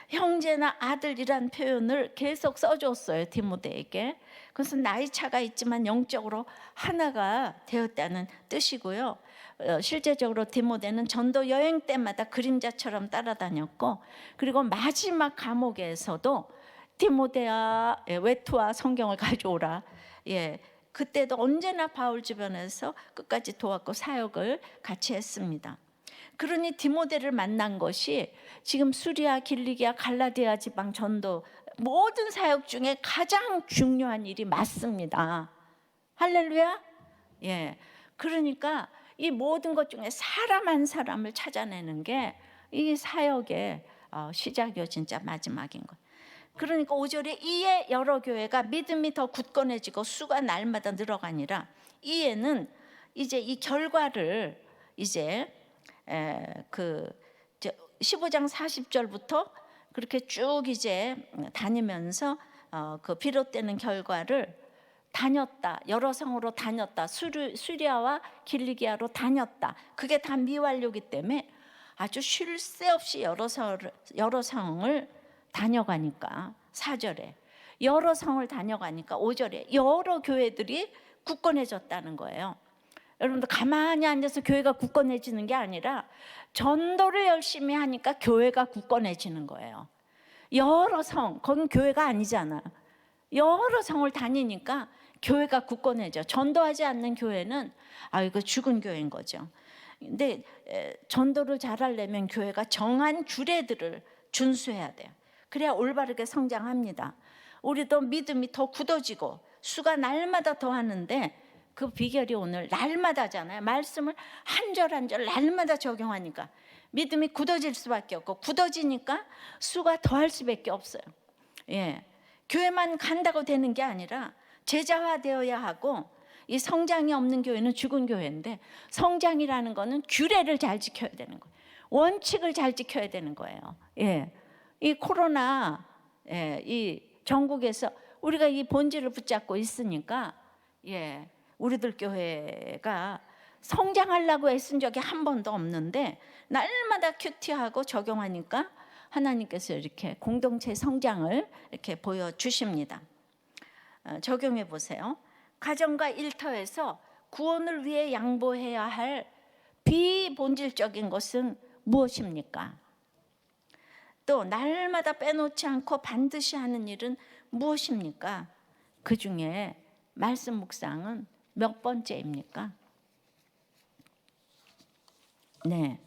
형제나 아들이란 표현을 계속 써줬어요, 디모데에게. 그것은 나이 차가 있지만 영적으로 하나가 되었다는 뜻이고요. 실제적으로 디모데는 전도 여행 때마다 그림자처럼 따라다녔고, 그리고 마지막 감옥에서도 디모데야 외투와 성경을 가져오라. 그때도 언제나 바울 주변에서 끝까지 도왔고 사역을 같이 했습니다. 그러니 디모데를 만난 것이 지금 수리아, 길리기아, 갈라디아 지방 전도 모든 사역 중에 가장 중요한 일이 맞습니다. 할렐루야. 그러니까 이 모든 것 중에 사람 한 사람을 찾아내는 게 이 사역의 시작이요, 진짜 마지막인 것. 그러니까 5절에 이에 여러 교회가 믿음이 더 굳건해지고 수가 날마다 늘어가니라. 이에는 이제 이 결과를 이제 15장 40절부터 그렇게 쭉 이제 다니면서 그 비롯되는 결과를 다녔다, 여러 성으로 다녔다, 수리아와 길리기아로 다녔다. 그게 다 미완료기 때문에 아주 쉴 새 없이 여러 성을 다녀가니까 4절에 여러 성을 다녀가니까 5절에 여러 교회들이 굳건해졌다는 거예요. 여러분들 가만히 앉아서 교회가 굳건해지는 게 아니라 전도를 열심히 하니까 교회가 굳건해지는 거예요. 여러 성, 거긴 교회가 아니잖아. 여러 성을 다니니까 교회가 굳건해져. 전도하지 않는 교회는 이거 죽은 교회인 거죠. 근데 전도를 잘하려면 교회가 정한 규례들을 준수해야 돼요. 그래야 올바르게 성장합니다. 우리도 믿음이 더 굳어지고 수가 날마다 더 하는데 그 비결이 오늘 날마다잖아요. 말씀을 한 절 한 절 날마다 적용하니까 믿음이 굳어질 수밖에 없고, 굳어지니까 수가 더할 수밖에 없어요. 예, 교회만 간다고 되는 게 아니라 제자화되어야 하고, 이 성장이 없는 교회는 죽은 교회인데 성장이라는 거는 규례를 잘 지켜야 되는 거예요. 원칙을 잘 지켜야 되는 거예요. 예, 이 코로나 이 전국에서 우리가 이 본질을 붙잡고 있으니까 우리들 교회가 성장하려고 애쓴 적이 한 번도 없는데 날마다 큐티하고 적용하니까 하나님께서 이렇게 공동체 성장을 이렇게 보여주십니다. 적용해 보세요. 가정과 일터에서 구원을 위해 양보해야 할 비본질적인 것은 무엇입니까? 또 날마다 빼놓지 않고 반드시 하는 일은 무엇입니까? 그 중에 말씀 묵상은 몇 번째입니까? 네,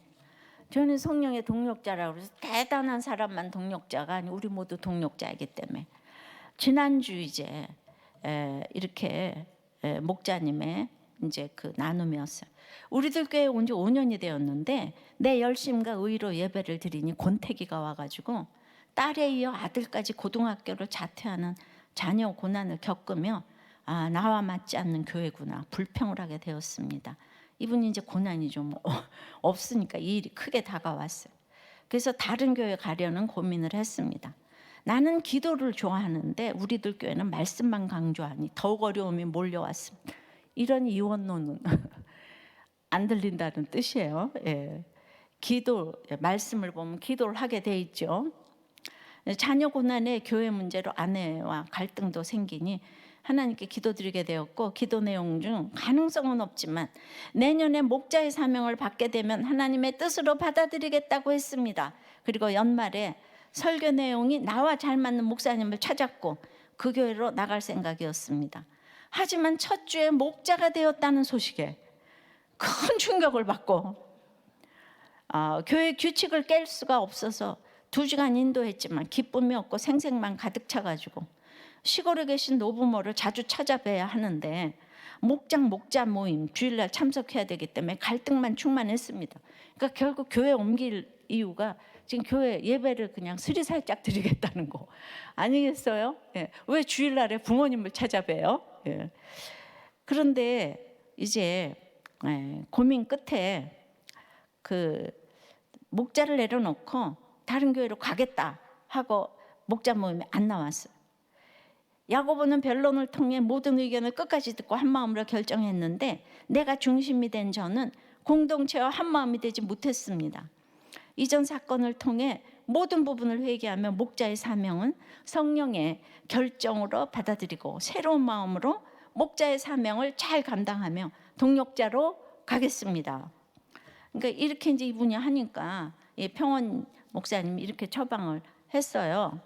저는 성령의 동력자라고 해서 대단한 사람만 동력자가 아니고 우리 모두 동력자이기 때문에 지난주 이제 이렇게 목자님의 이제 그 나눔이었어요. 우리들 교회 온 지 5년이 되었는데 내 열심과 의로 예배를 드리니 권태기가 와가지고 딸에 이어 아들까지 고등학교를 자퇴하는 자녀 고난을 겪으며 나와 맞지 않는 교회구나 불평을 하게 되었습니다. 이분이 이제 고난이 좀 없으니까 이 일이 크게 다가왔어요. 그래서 다른 교회 가려는 고민을 했습니다. 나는 기도를 좋아하는데 우리들 교회는 말씀만 강조하니 더욱 어려움이 몰려왔습니다. 이런 이원론은 안 들린다는 뜻이에요. 기도, 말씀을 보면 기도를 하게 돼 있죠. 자녀 고난에 교회 문제로 아내와 갈등도 생기니 하나님께 기도드리게 되었고, 기도 내용 중 가능성은 없지만 내년에 목자의 사명을 받게 되면 하나님의 뜻으로 받아들이겠다고 했습니다. 그리고 연말에 설교 내용이 나와 잘 맞는 목사님을 찾았고 그 교회로 나갈 생각이었습니다. 하지만 첫 주에 목자가 되었다는 소식에 큰 충격을 받고 교회 규칙을 깰 수가 없어서 2주간 인도했지만 기쁨이 없고 생색만 가득 차가지고 시골에 계신 노부모를 자주 찾아뵈야 하는데 목자 모임 주일날 참석해야 되기 때문에 갈등만 충만했습니다. 그러니까 결국 교회 옮길 이유가 지금 교회 예배를 그냥 스리살짝 드리겠다는 거 아니겠어요? 왜 주일날에 부모님을 찾아뵈요? 그런데 이제 고민 끝에 그 목자를 내려놓고 다른 교회로 가겠다 하고 목자 모임에 안 나왔어요. 야고보는 변론을 통해 모든 의견을 끝까지 듣고 한마음으로 결정했는데 내가 중심이 된 저는 공동체와 한마음이 되지 못했습니다. 이전 사건을 통해 모든 부분을 회개하며 목자의 사명은 성령의 결정으로 받아들이고 새로운 마음으로 목자의 사명을 잘 감당하며 동력자로 가겠습니다. 그러니까 이렇게 이제 이분이 하니까 평원 목사님이 이렇게 처방을 했어요.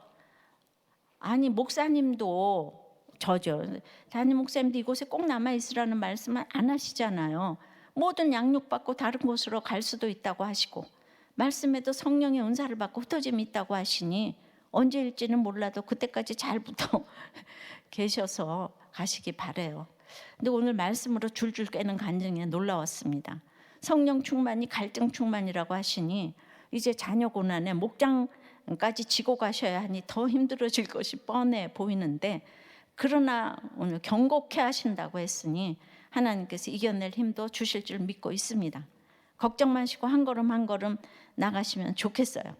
아니 목사님도 담임 목사님도 이곳에 꼭 남아 있으라는 말씀은 안 하시잖아요. 모든 양육받고 다른 곳으로 갈 수도 있다고 하시고 말씀에도 성령의 은사를 받고 흩어짐이 있다고 하시니 언제일지는 몰라도 그때까지 잘 붙어 계셔서 가시기 바래요. 근데 오늘 말씀으로 줄줄 깨는 간증이 놀라웠습니다. 성령 충만이 갈등 충만이라고 하시니 이제 자녀 고난에 목장까지 지고 가셔야 하니 더 힘들어질 것이 뻔해 보이는데, 그러나 오늘 경고케 하신다고 했으니 하나님께서 이겨낼 힘도 주실 줄 믿고 있습니다. 걱정 마시고 한 걸음 한 걸음 나가시면 좋겠어요.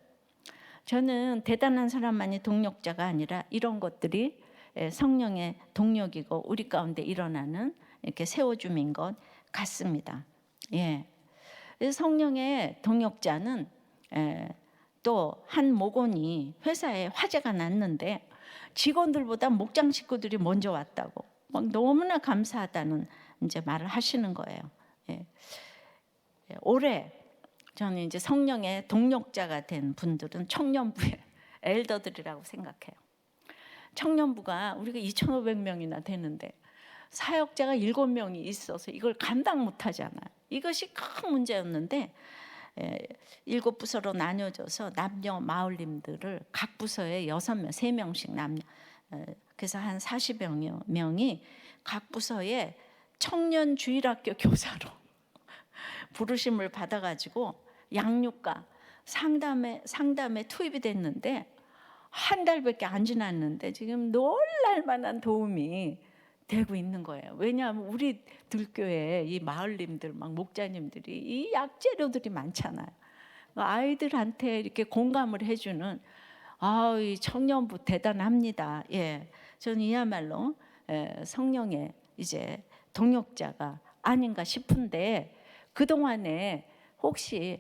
저는 대단한 사람만이 동력자가 아니라 이런 것들이 성령의 동력이고 우리 가운데 일어나는 이렇게 세워줌인 것 같습니다. 예. 성령의 동력자는 또 한 목원이 회사에 화재가 났는데 직원들보다 목장 식구들이 먼저 왔다고 막 너무나 감사하다는 이제 말을 하시는 거예요. 예. 올해 저는 이제 성령의 동력자가 된 분들은 청년부의 엘더들이라고 생각해요. 청년부가 우리가 2,500명이나 되는데 사역자가 7명이 있어서 이걸 감당 못하잖아요. 이것이 큰 문제였는데 7부서로 나뉘어져서 남녀 마을님들을 각 부서에 6명, 3명씩 남녀, 그래서 한 40여 명이 각 부서에 청년 주일학교 교사로 부르심을 받아가지고 양육과 상담에 투입이 됐는데 한 달밖에 안 지났는데 지금 놀랄 만한 도움이 되고 있는 거예요. 왜냐하면 우리 들교회 이 마을님들 막 목자님들이 이 약재료들이 많잖아요. 아이들한테 이렇게 공감을 해주는 이 청년부 대단합니다. 예, 저는 이야말로 성령의 이제 동역자가 아닌가 싶은데 그 동안에 혹시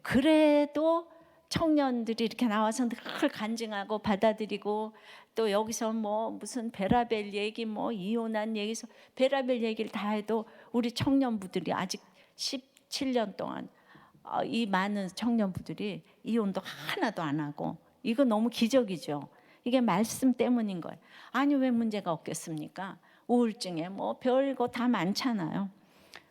그래도 청년들이 이렇게 나와서 늘 간증하고 받아들이고 또 여기서 뭐 무슨 베라벨 얘기 뭐 이혼한 얘기서 베라벨 얘기를 다 해도 우리 청년부들이 아직 17년 동안 이 많은 청년부들이 이혼도 하나도 안 하고 이거 너무 기적이죠. 이게 말씀 때문인 거예요. 아니 왜 문제가 없겠습니까? 우울증에 뭐 별거 다 많잖아요.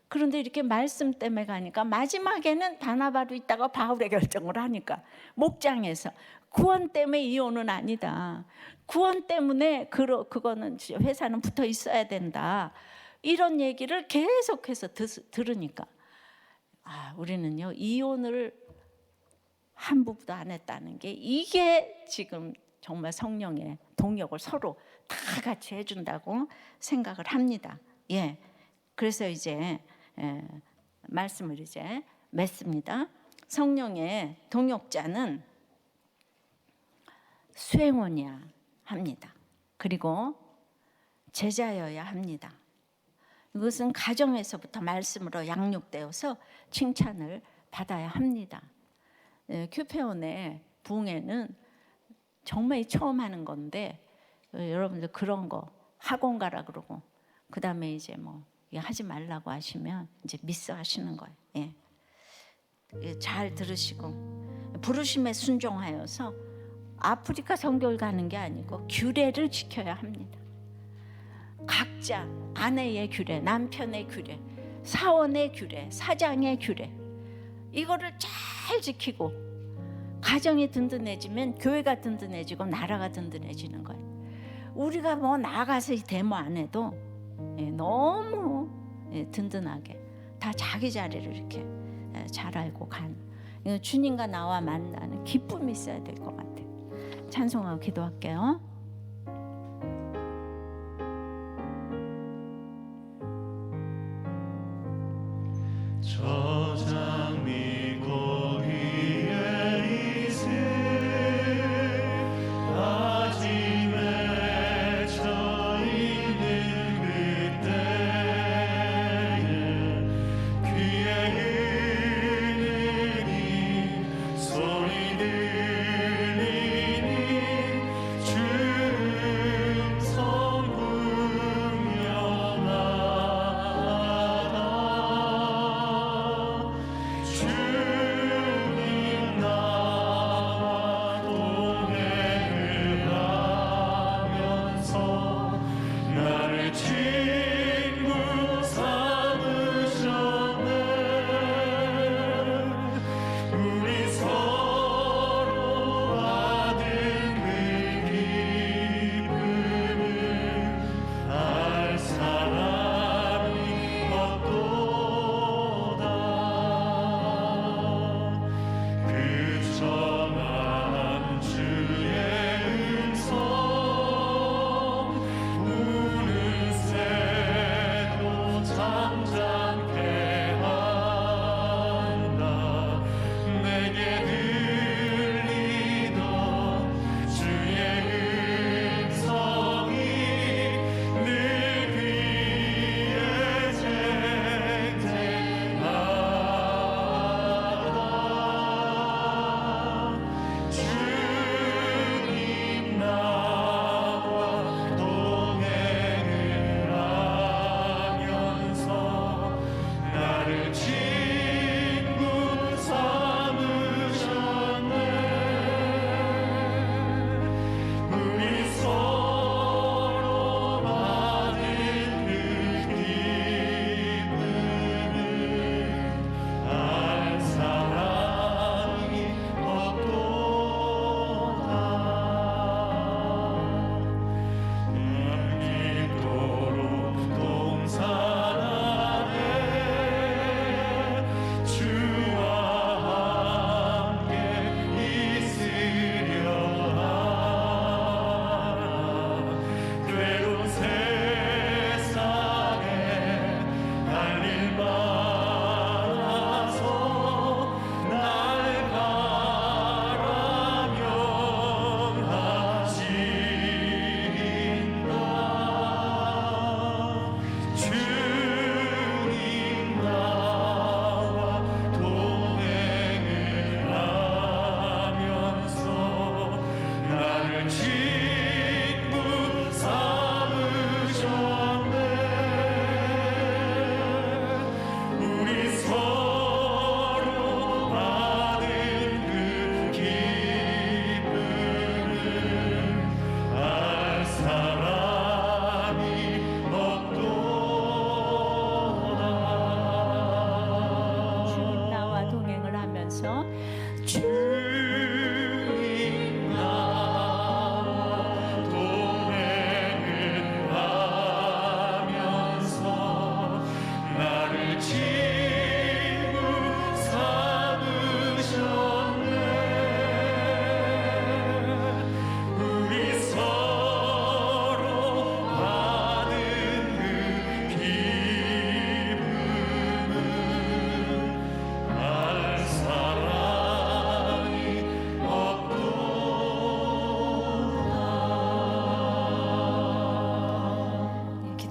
그런데 이렇게 말씀 때문에 가니까 마지막에는 바나바로 있다가 바울의 결정을 하니까 목장에서 구원 때문에 이혼은 아니다. 구원 때문에 그거는 회사는 붙어 있어야 된다. 이런 얘기를 계속해서 들으니까 우리는요 이혼을 한 부부도 안 했다는 게 이게 지금 정말 성령의 동력을 서로 다 같이 해준다고 생각을 합니다. 예, 그래서 이제 말씀을 이제 맺습니다. 성령의 동역자는 수행원이야 합니다. 그리고 제자여야 합니다. 이것은 가정에서부터 말씀으로 양육되어서 칭찬을 받아야 합니다. 큐페온의 부흥회는 정말 처음 하는 건데 여러분들 그런 거 학원 가라 그러고 그 다음에 이제 뭐 하지 말라고 하시면 이제 미스 하시는 거예요. 예. 잘 들으시고 부르심에 순종하여서 아프리카 선교를 가는 게 아니고 규례를 지켜야 합니다. 각자 아내의 규례, 남편의 규례, 사원의 규례, 사장의 규례 이거를 잘 지키고 가정이 든든해지면 교회가 든든해지고 나라가 든든해지는 거예요. 우리가 뭐 나가서 이 데모 안 해도 너무 든든하게 다 자기 자리를 이렇게 잘 알고 가는 주님과 나와 만나는 기쁨이 있어야 될 것 같아요. 찬송하고 기도할게요. 저장미 고리에 이세 아침에 저희는 그때에 귀에 흐르니 소리 들리니 주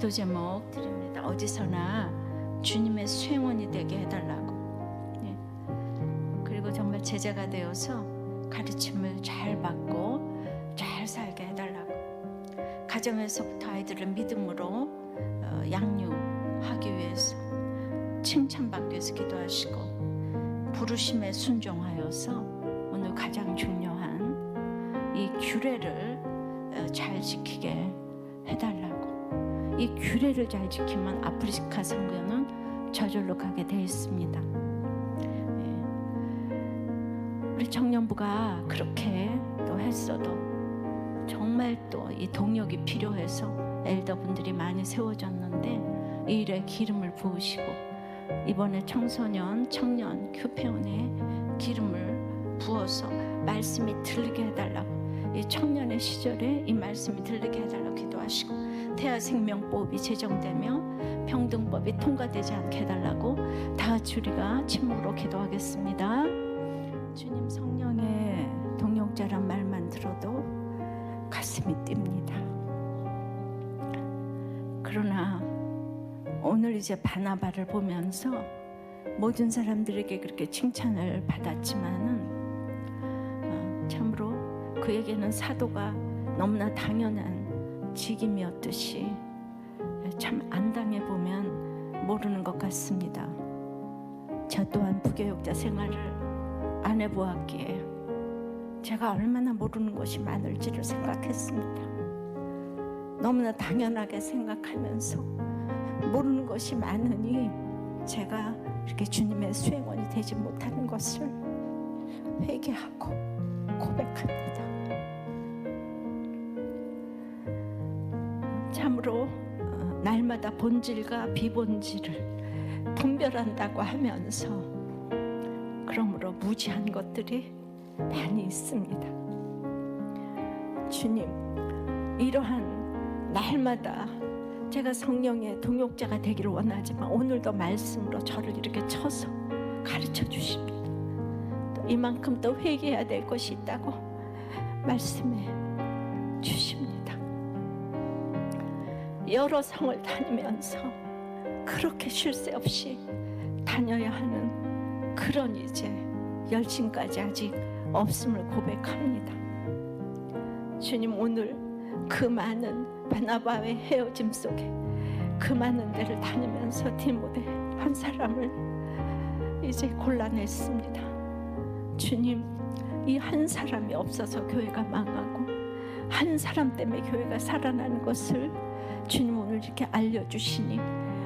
기도 제목 드립니다. 어디서나 주님의 수행원이 되게 해달라고. 예. 그리고 정말 제자가 되어서 가르침을 잘 받고 잘 살게 해달라고. 가정에서부터 아이들을 믿음으로 양육하기 위해서, 칭찬받기 위해서 기도하시고, 부르심에 순종하여서 오늘 가장 중요한 이 규례를 잘 지키게 해달라고. 이 규례를 잘 지키면 아프리카 선교는 저절로 가게 돼 있습니다. 우리 청년부가 그렇게 또 했어도 정말 또 이 동력이 필요해서 엘더분들이 많이 세워졌는데 이 일에 기름을 부으시고, 이번에 청소년, 청년, 교폐원에 기름을 부어서 말씀이 들리게 해달라고, 이 청년의 시절에 이 말씀이 들리게 해달라고 기도하시고, 태아생명법이 제정되며 평등법이 통과되지 않게 해달라고 다 같이 우리가 침묵으로 기도하겠습니다. 주님, 성령의 동역자란 말만 들어도 가슴이 뜁니다. 그러나 오늘 이제 바나바를 보면서 모든 사람들에게 그렇게 칭찬을 받았지만은 참으로 그에게는 사도가 너무나 당연한 직임이었듯이 참 안 당해보면 모르는 것 같습니다. 저 또한 부교육자 생활을 안 해보았기에 제가 얼마나 모르는 것이 많을지를 생각했습니다. 너무나 당연하게 생각하면서 모르는 것이 많으니 제가 이렇게 주님의 수행원이 되지 못하는 것을 회개하고 고백합니다. 참으로 날마다 본질과 비본질을 분별한다고 하면서 그러므로 무지한 것들이 많이 있습니다. 주님, 이러한 날마다 제가 성령의 동역자가 되기를 원하지만 오늘도 말씀으로 저를 이렇게 쳐서 가르쳐 주십니다. 또 이만큼 더 회개해야 될 것이 있다고 말씀해 주십니다. 여러 성을 다니면서 그렇게 쉴 새 없이 다녀야 하는 그런 이제 열심까지 아직 없음을 고백합니다. 주님, 오늘 그 많은 바나바의 헤어짐 속에 그 많은 데를 다니면서 디모데 한 사람을 이제 골라냈습니다. 주님, 이 한 사람이 없어서 교회가 망하고 한 사람 때문에 교회가 살아나는 것을 주님 오늘 이렇게 알려주시니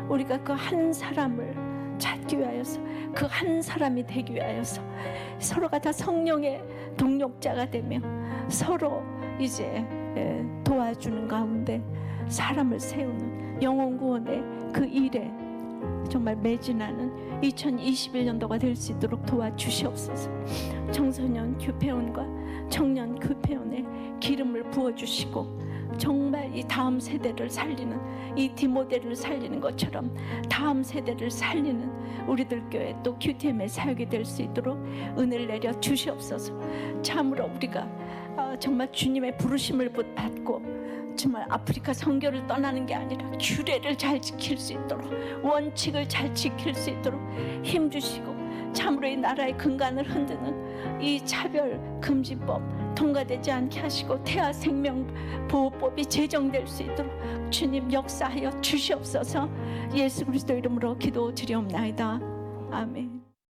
우리가 그 한 사람을 찾기 위하여서, 그 한 사람이 되기 위하여서 서로가 다 성령의 동력자가 되며 서로 이제 도와주는 가운데 사람을 세우는 영혼 구원의 그 일에 정말 매진하는 2021년도가 될 수 있도록 도와주시옵소서. 청소년 교폐원과 청년 교폐원에 기름을 부어주시고 정말 이 다음 세대를 살리는, 이 디모데를 살리는 것처럼 다음 세대를 살리는 우리들 교회 또 QTM의 사역이 될 수 있도록 은혜를 내려 주시옵소서. 참으로 우리가 정말 주님의 부르심을 받고 정말 아프리카 선교를 떠나는 게 아니라 규례를 잘 지킬 수 있도록, 원칙을 잘 지킬 수 있도록 힘주시고, 참으로 이 나라의 근간을 흔드는 이 차별 금지법 통과되지 않게 하시고 태아생명보호법이 제정될 수 있도록 주님 역사하여 주시옵소서. 예수 그리스도 이름으로 기도드리옵나이다. 아멘.